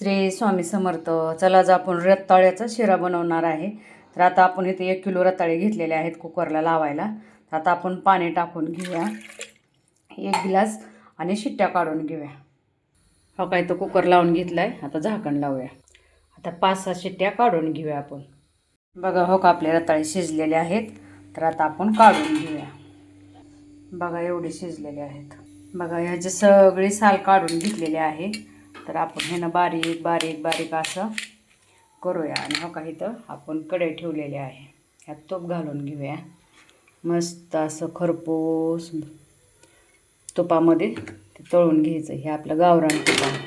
श्री स्वामी समर्थ. चला आज आपण रताळ्याचा शिरा बनवणार आहे. तर आता आपण इथे 1 किलो रताळे घेतलेले आहेत कुकरला लावायला. तर आता आपण पाणी टाकून घेऊया 1 ग्लास आणि शिट्ट्या काढून घेऊया. हो काय, तो कुकर लावून घेतला आहे. आता झाकण लावूया. आता 5-6 शिट्ट्या काढून घेऊया आपण. बघा हो का, आपले रताळे शिजलेले आहेत. तर आता आपण काढून घेऊया. बघा एवढे शिजलेले आहेत. बघा ह्याची सगळी साल काढून घेतलेली आहे. तर आपण ह्यानं बारीक बारीक बारीक असं करूया. आणि हो का, इथं आपण कढई ठेवलेली आहे. ह्यात तूप घालून घेऊया. मस्त असं खरपूस तुपामध्ये ते तळून घ्यायचं. हे आपलं गावरान तूप आहे.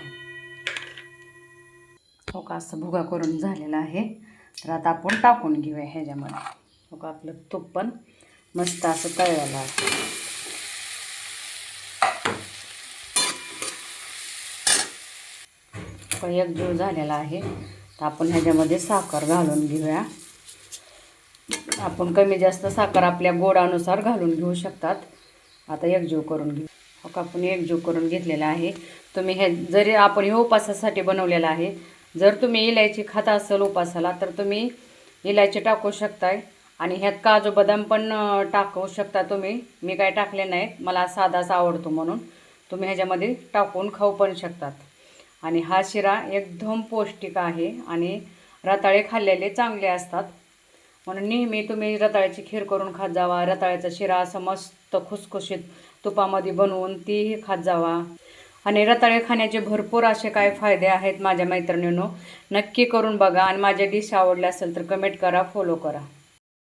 हो का, असं भुगा करून झालेला आहे. तर आता आपण टाकून घेऊया ह्याच्यामध्ये. हो का, आपलं तूप पण मस्त असं तळलेलं आहे. एकजीव झालेला आहे. तर आपण ह्याच्यामध्ये साखर घालून घेऊया. आपण कमी जास्त साखर आपल्या गोडानुसार घालून घेऊ शकतात. आता एकजीव करून घेऊ. आपण एकजीव करून घेतलेला आहे. तुम्ही हे जरी आपण हे उपासासाठी बनवलेलं आहे. जर तुम्ही इलायची खाता असेल उपासाला तर तुम्ही इलायची टाकू शकताय. आणि ह्यात काजू बदाम पण टाकू शकता तुम्ही. मी काय टाकले नाहीत, मला साधाच आवडतो म्हणून. तुम्ही ह्याच्यामध्ये टाकून खाऊ पण शकतात. आणि हा शिरा एकदम पौष्टिक आहे. आणि रताळे खाल्लेले चांगले असतात म्हणून नेहमी तुम्ही रताळ्याची खीर करून खात जावा. रताळ्याचा शिरा असं मस्त खुसखुशीत तुपामध्ये बनवून तीही खात जावा. आणि रताळे खाण्याचे भरपूर असे काय फायदे आहेत माझ्या मैत्रिणींनो. नक्की करून बघा. आणि माझ्या डिश आवडल्या असेल तर कमेंट करा, फॉलो करा.